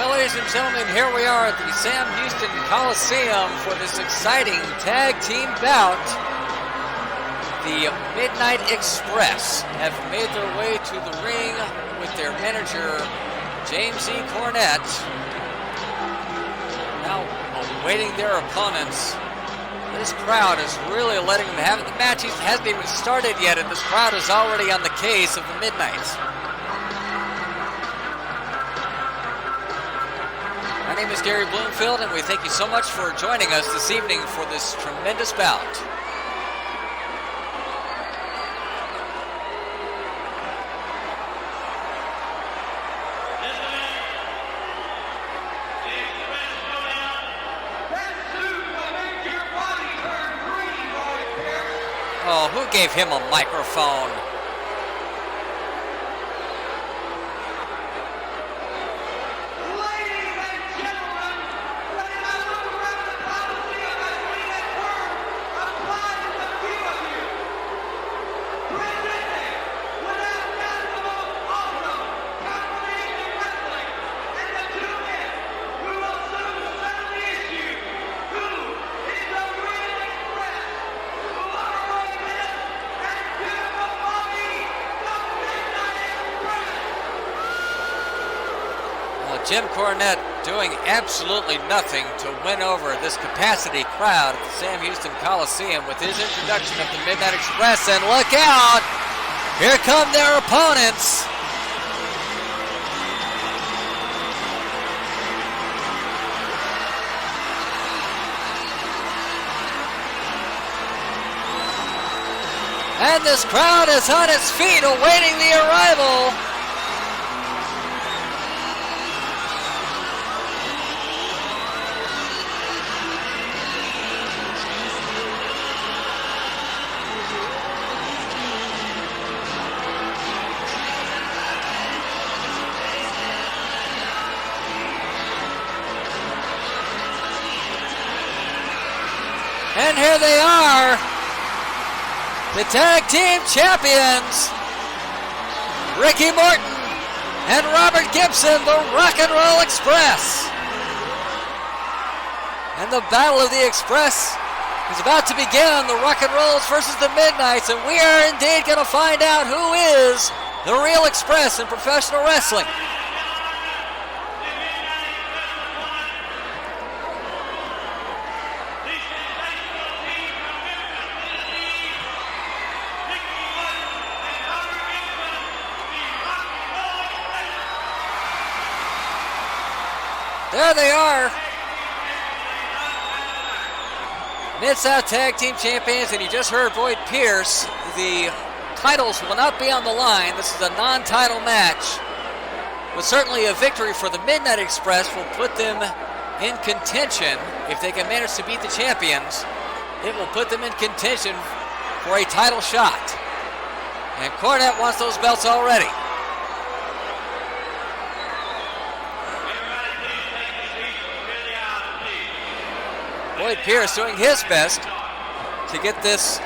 Well, ladies and gentlemen, here we are at the Sam Houston Coliseum for this exciting tag team bout. The Midnight Express have made their way to the ring with their manager, James E. Cornette. Now awaiting their opponents. This crowd is really letting them have it. The match hasn't even started yet, and this crowd is already on the case of the Midnights. My name is Gary Bloomfield, and we thank you so much for joining us this evening for this tremendous bout. Oh, who gave him a microphone? Jim Cornette doing absolutely nothing to win over this capacity crowd at the Sam Houston Coliseum with his introduction of the Midnight Express. And look out! Here come their opponents. And this crowd is on its feet awaiting the arrival. And here they are, the tag team champions, Ricky Morton and Robert Gibson, the Rock and Roll Express. And the Battle of the Express is about to begin, the Rock and Rolls versus the Midnights, and we are indeed going to find out who is the real Express in professional wrestling. There they are. Mid-South Tag Team Champions, and you just heard Boyd Pierce. The titles will not be on the line. This is a non-title match. But certainly a victory for the Midnight Express will put them in contention. If they can manage to beat the champions, it will put them in contention for a title shot. And Cornette wants those belts already. Boyd Pierce doing his best to get this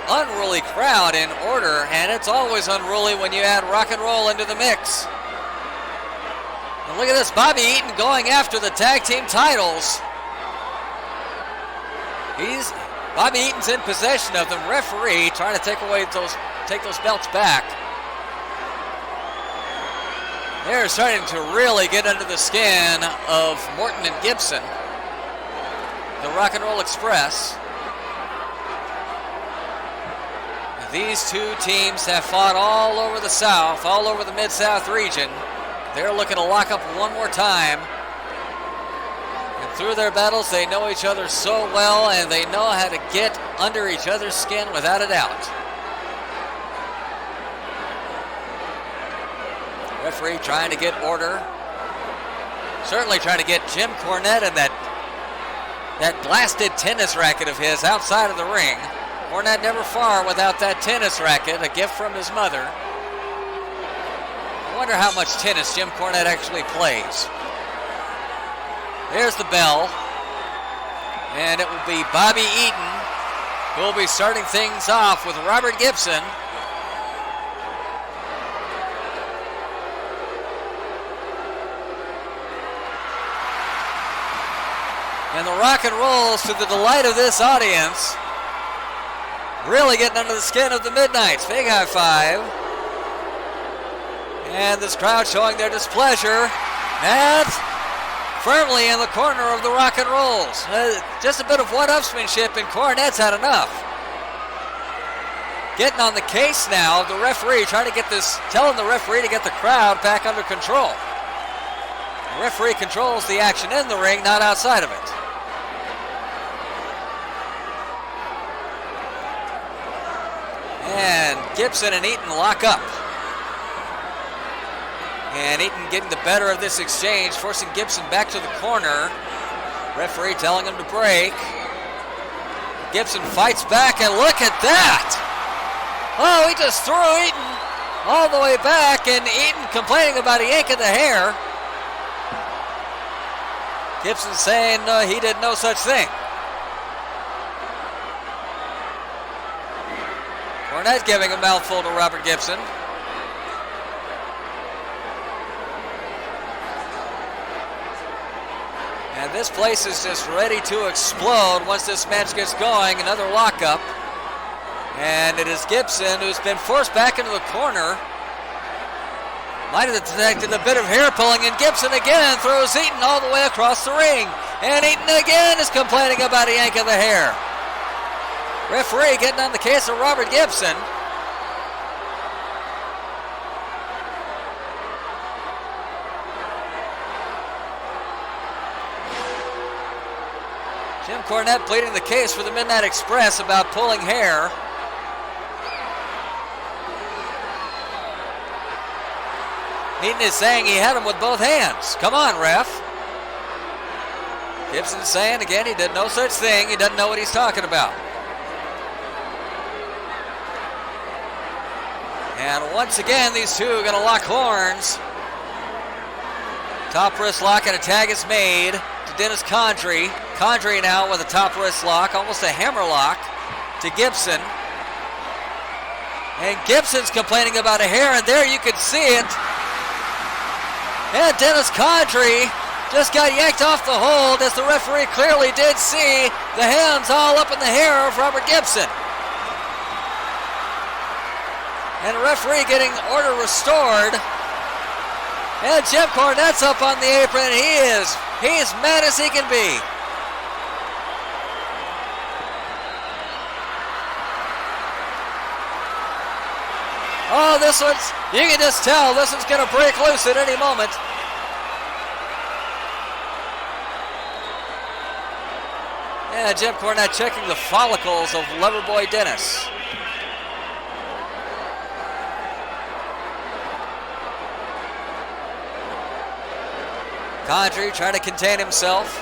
unruly crowd in order, and it's always unruly when you add rock and roll into the mix. And look at this, Bobby Eaton going after the tag team titles. Bobby Eaton's in possession of them. Referee trying to take those belts back. They're starting to really get under the skin of Morton and Gibson, the Rock and Roll Express. These two teams have fought all over the South, all over the Mid-South region. They're looking to lock up one more time. And through their battles, they know each other so well, and they know how to get under each other's skin without a doubt. Referee trying to get order. Certainly trying to get Jim Cornette and that blasted tennis racket of his outside of the ring. Cornette never far without that tennis racket, a gift from his mother. I wonder how much tennis Jim Cornette actually plays. There's the bell. And it will be Bobby Eaton who will be starting things off with Robert Gibson. And the rock and rolls, to the delight of this audience, really getting under the skin of the Midnights. Big high five. And this crowd showing their displeasure. And firmly in the corner of the rock and rolls. Just a bit of one-upsmanship, and Coronet's had enough. Getting on the case now of the referee, trying to get this, telling the referee to get the crowd back under control. The referee controls the action in the ring, not outside of it. And Gibson and Eaton lock up. And Eaton getting the better of this exchange, forcing Gibson back to the corner. Referee telling him to break. Gibson fights back, and look at that! Oh, he just threw Eaton all the way back, and Eaton complaining about a yank of the hair. Gibson saying he did no such thing. Cornette giving a mouthful to Robert Gibson. And this place is just ready to explode once this match gets going. Another lockup. And it is Gibson who's been forced back into the corner. Might have detected a bit of hair pulling, and Gibson again throws Eaton all the way across the ring. And Eaton again is complaining about a yank of the hair. Referee getting on the case of Robert Gibson. Jim Cornette pleading the case for the Midnight Express about pulling hair. Eaton is saying he had him with both hands. Come on, ref. Gibson saying again he did no such thing. He doesn't know what he's talking about. And once again, these two are going to lock horns. Top wrist lock, and a tag is made to Dennis Condrey. Condrey now with a top wrist lock, almost a hammer lock to Gibson. And Gibson's complaining about a hair, and there you can see it. And Dennis Condrey just got yanked off the hold, as the referee clearly did see the hands all up in the hair of Robert Gibson. And the referee getting order restored. And Jim Cornette's up on the apron. He's mad as he can be. Oh, this one's, you can just tell this one's going to break loose at any moment. Yeah, Jim Cornette checking the follicles of Loverboy Dennis. Condrey trying to contain himself.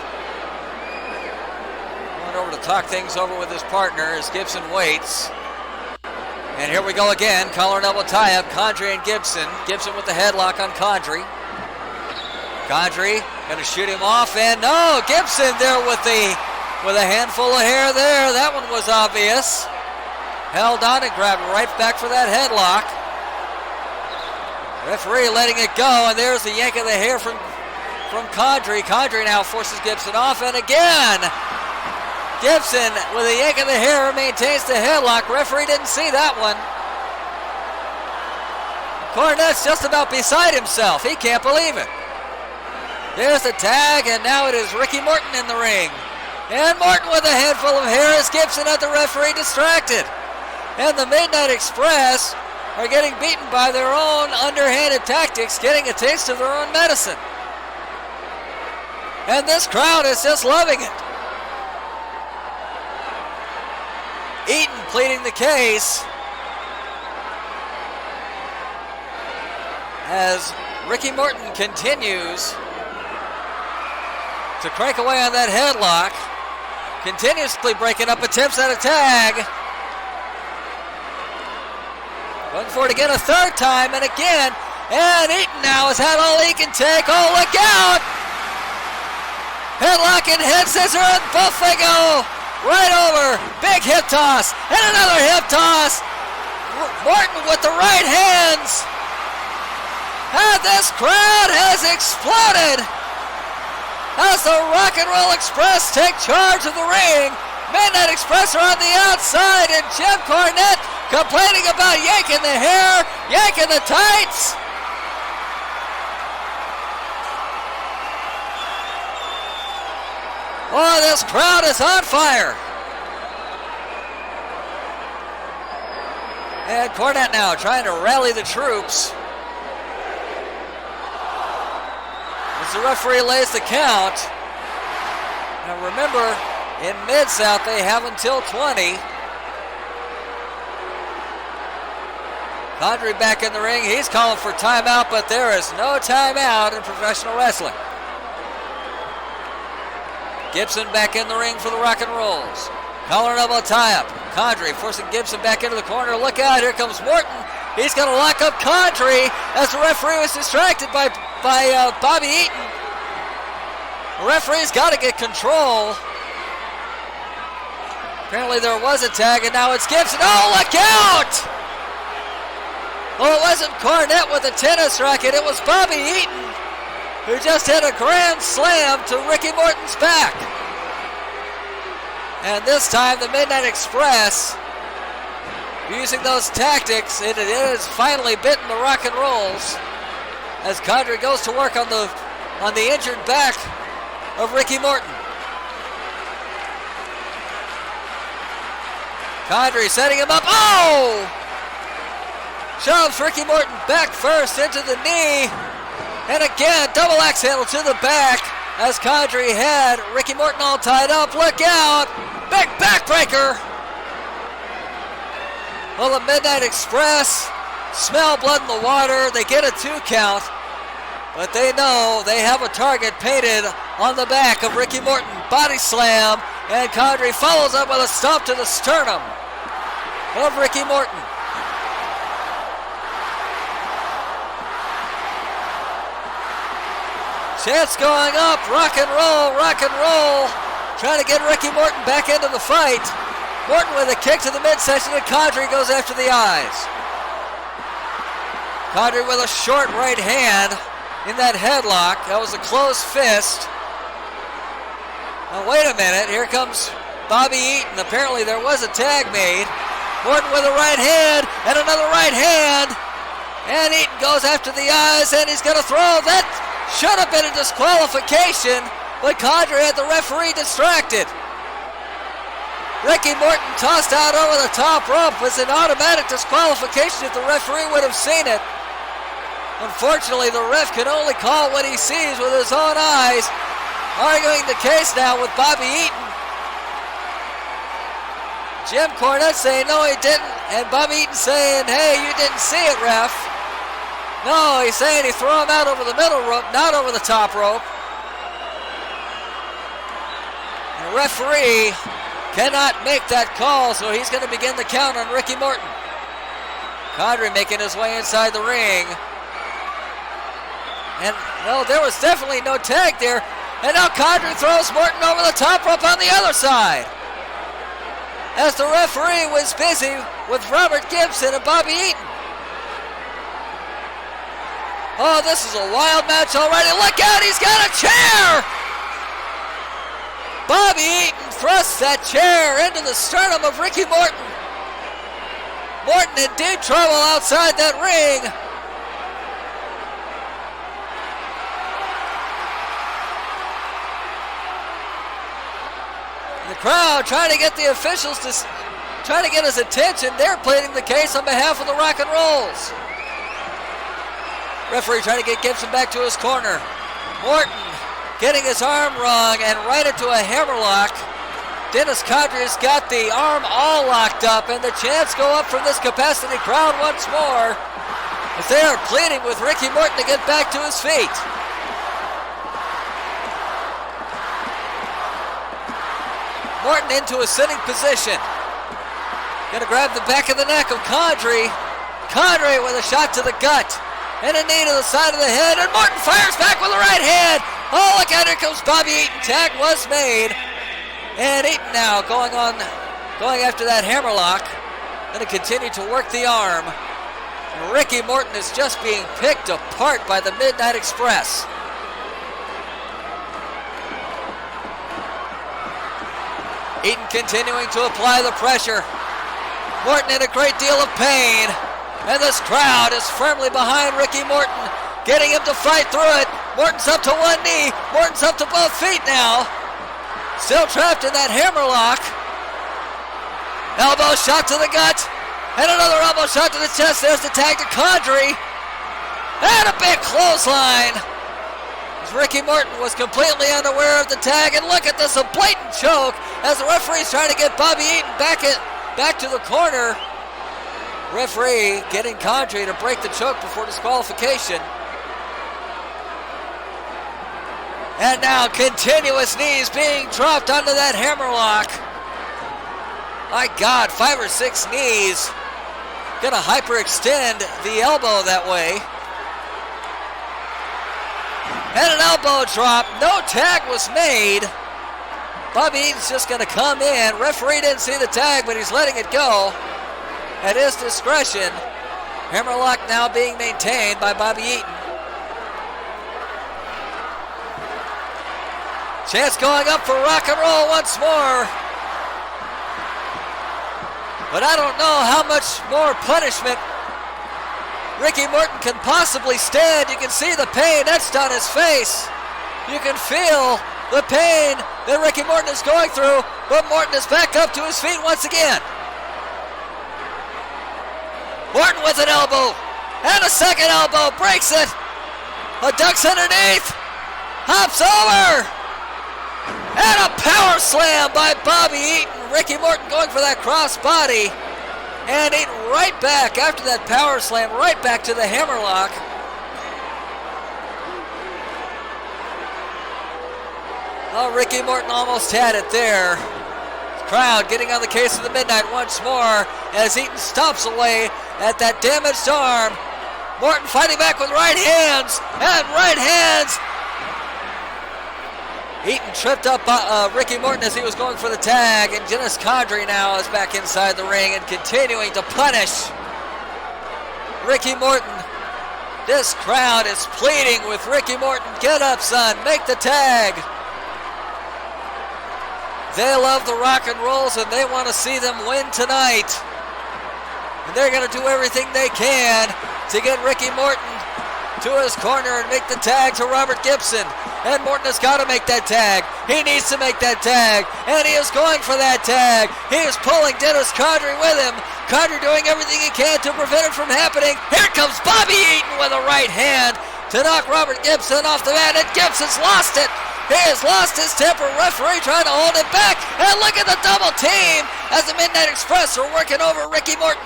Going over to talk things over with his partner as Gibson waits. And here we go again, collar and elbow tie-up, Condrey and Gibson. Gibson with the headlock on Condrey. Condrey going to shoot him off, and no, Gibson there with a handful of hair there. That one was obvious. Held on and grabbed right back for that headlock. Referee letting it go, and there's the yank of the hair from Condrey. Condrey now forces Gibson off, and again, Gibson with a yank of the hair maintains the headlock. Referee didn't see that one. Cornette's just about beside himself. He can't believe it. There's the tag, and now it is Ricky Morton in the ring. And Morton with a handful of hair as Gibson had the referee distracted. And the Midnight Express are getting beaten by their own underhanded tactics, getting a taste of their own medicine. And this crowd is just loving it. Eaton pleading the case as Ricky Morton continues to crank away on that headlock, continuously breaking up attempts at a tag. Going for it again a third time, and again, and Eaton now has had all he can take. Oh, look out! Headlock and head scissor, and both they go right over. Big hip toss, and another hip toss. Morton with the right hands. And this crowd has exploded. as the Rock and Roll Express take charge of the ring. Midnight Express are on the outside, and Jim Cornette complaining about yanking the hair, yanking the tights. Oh, this crowd is on fire. And Cornette now trying to rally the troops. As the referee lays the count. Now remember, in Mid-South they have until 20. Condrey back in the ring. He's calling for timeout, but there is no timeout in professional wrestling. Gibson back in the ring for the Rock and Rolls. Collar and elbow tie-up. Condrey forcing Gibson back into the corner. Look out, here comes Morton. He's going to lock up Condrey as the referee was distracted by Bobby Eaton. The referee's got to get control. Apparently there was a tag, and now it's Gibson. Oh, look out! Well, it wasn't Cornette with a tennis racket. It was Bobby Eaton, who just hit a grand slam to Ricky Morton's back. And this time the Midnight Express, using those tactics, it is finally bitten the Rock and Rolls as Condrey goes to work on the injured back of Ricky Morton. Condrey setting him up. Oh! Shoves Ricky Morton back first into the knee. And again, double axe handle to the back as Condrey had Ricky Morton all tied up. Look out! Big backbreaker! Well, the Midnight Express smell blood in the water. They get a 2 count, but they know they have a target painted on the back of Ricky Morton. Body slam, and Condrey follows up with a stomp to the sternum of Ricky Morton. Chance going up, rock and roll, trying to get Ricky Morton back into the fight. Morton with a kick to the midsection, and Condrey goes after the eyes. Condrey with a short right hand in that headlock. That was a closed fist. Now wait a minute, here comes Bobby Eaton. Apparently there was a tag made. Morton with a right hand, and another right hand. And Eaton goes after the eyes, and he's going to throw. That should have been a disqualification, but Condrey had the referee distracted. Ricky Morton tossed out over the top rope was an automatic disqualification if the referee would have seen it. Unfortunately, the ref can only call what he sees with his own eyes. Arguing the case now with Bobby Eaton. Jim Cornette saying, no, he didn't. And Bobby Eaton saying, hey, you didn't see it, ref. No, he's saying he threw him out over the middle rope, not over the top rope. The referee cannot make that call, so he's going to begin the count on Ricky Morton. Condrey making his way inside the ring. And, no, there was definitely no tag there. And now Condrey throws Morton over the top rope on the other side. As the referee was busy with Robert Gibson and Bobby Eaton. Oh, this is a wild match already. Look out, he's got a chair! Bobby Eaton thrusts that chair into the sternum of Ricky Morton. Morton in deep trouble outside that ring. The crowd trying to get the officials to trying to get his attention. They're pleading the case on behalf of the Rock and Rolls. Referee trying to get Gibson back to his corner. Morton getting his arm wrong and right into a hammerlock. Dennis Condrey's got the arm all locked up, and the chants go up from this capacity crowd once more as they are pleading with Ricky Morton to get back to his feet. Morton into a sitting position. Gonna grab the back of the neck of Condrey. Condrey with a shot to the gut. And a knee to the side of the head, and Morton fires back with the right hand. Oh, look out, here comes Bobby Eaton. Tag was made. And Eaton now going after that hammerlock. Going to continue to work the arm. And Ricky Morton is just being picked apart by the Midnight Express. Eaton continuing to apply the pressure. Morton in a great deal of pain. And this crowd is firmly behind Ricky Morton, getting him to fight through it. Morton's up to one knee. Morton's up to both feet now. Still trapped in that hammerlock. Elbow shot to the gut. And another elbow shot to the chest. There's the tag to Condrey. And a big clothesline. As Ricky Morton was completely unaware of the tag. And look at this, a blatant choke as the referee's trying to get Bobby Eaton back to the corner. Referee getting Condrey to break the choke before disqualification. And now continuous knees being dropped onto that hammerlock. My God, 5 or 6 knees. Gonna hyperextend the elbow that way. And an elbow drop. No tag was made. Bobby Eaton's just gonna come in. Referee didn't see the tag, but he's letting it go at his discretion. Hammerlock now being maintained by Bobby Eaton. Chance going up for rock and roll once more. But I don't know how much more punishment Ricky Morton can possibly stand. You can see the pain etched on his face. You can feel the pain that Ricky Morton is going through, but Morton is back up to his feet once again. Morton with an elbow, and a second elbow, breaks it. A ducks underneath, hops over, and a power slam by Bobby Eaton. Ricky Morton going for that cross body, and Eaton right back after that power slam, right back to the hammerlock. Oh, Ricky Morton almost had it there. Crowd getting on the case of the Midnight once more as Eaton stomps away at that damaged arm. Morton fighting back with right hands, and right hands. Eaton tripped up Ricky Morton as he was going for the tag, and Dennis Condrey now is back inside the ring and continuing to punish Ricky Morton. This crowd is pleading with Ricky Morton, get up, son, make the tag. They love the rock and rolls and they want to see them win tonight. And they're going to do everything they can to get Ricky Morton to his corner and make the tag to Robert Gibson. And Morton has got to make that tag. He needs to make that tag. And he is going for that tag. He is pulling Dennis Condrey with him. Condrey doing everything he can to prevent it from happening. Here comes Bobby Eaton with a right hand to knock Robert Gibson off the mat. And Gibson's lost it. He has lost his temper. Referee trying to hold him back. And look at the double team as the Midnight Express are working over Ricky Morton.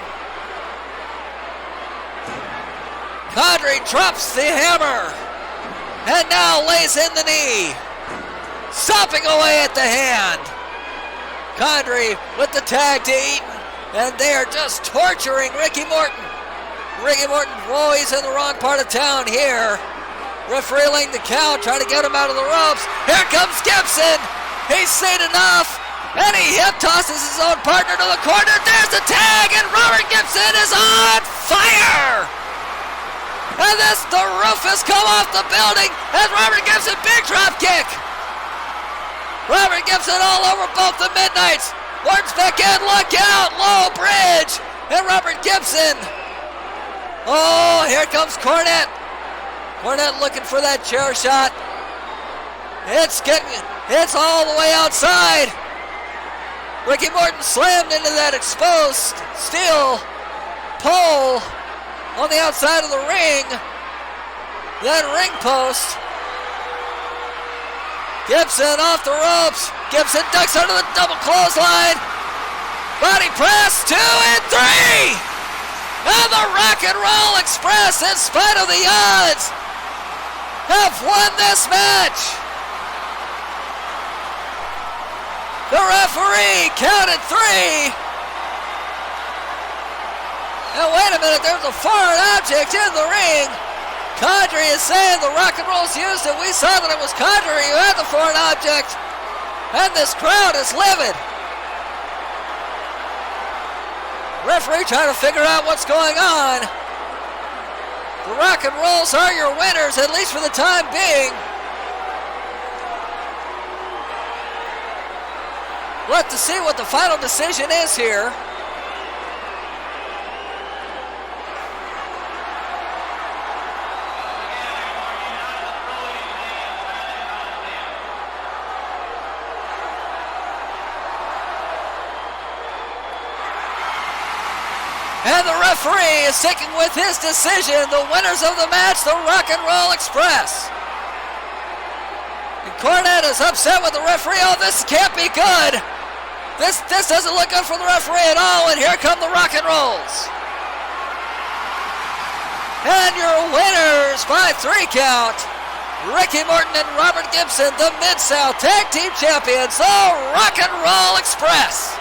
Condrey drops the hammer and now lays in the knee, stopping away at the hand. Condrey with the tag to Eaton, and they are just torturing Ricky Morton. Ricky Morton, whoa, he's in the wrong part of town here. Referee laying the count, trying to get him out of the ropes. Here comes Gibson. He's seen enough, and he hip tosses his own partner to the corner. There's the tag, and Robert Gibson is on fire. And the roof has come off the building as Robert Gibson, big drop kick. Robert Gibson all over both the Midnights. Morton's back in, look out, low bridge. And Robert Gibson. Oh, here comes Cornette. Cornette looking for that chair shot. It's all the way outside. Ricky Morton slammed into that exposed steel pole on the outside of the ring. That ring post. Gibson off the ropes. Gibson ducks under the double clothesline. Body press, 2 and 3. And the Rock and Roll Express, in spite of the odds, have won this match. The referee counted 3. Now wait a minute, there's a foreign object in the ring. Condrey is saying the Rock and Rolls used it. We saw that it was Condrey who had the foreign object. And this crowd is livid. Referee trying to figure out what's going on. The Rock and Rolls are your winners, at least for the time being. We'll have to see what the final decision is here. And the referee is sticking with his decision. The winners of the match, the Rock and Roll Express. And Cornette is upset with the referee. Oh, this can't be good. This doesn't look good for the referee at all. And here come the Rock and Rolls. And your winners by 3 count, Ricky Morton and Robert Gibson, the Mid-South Tag Team Champions, the Rock and Roll Express.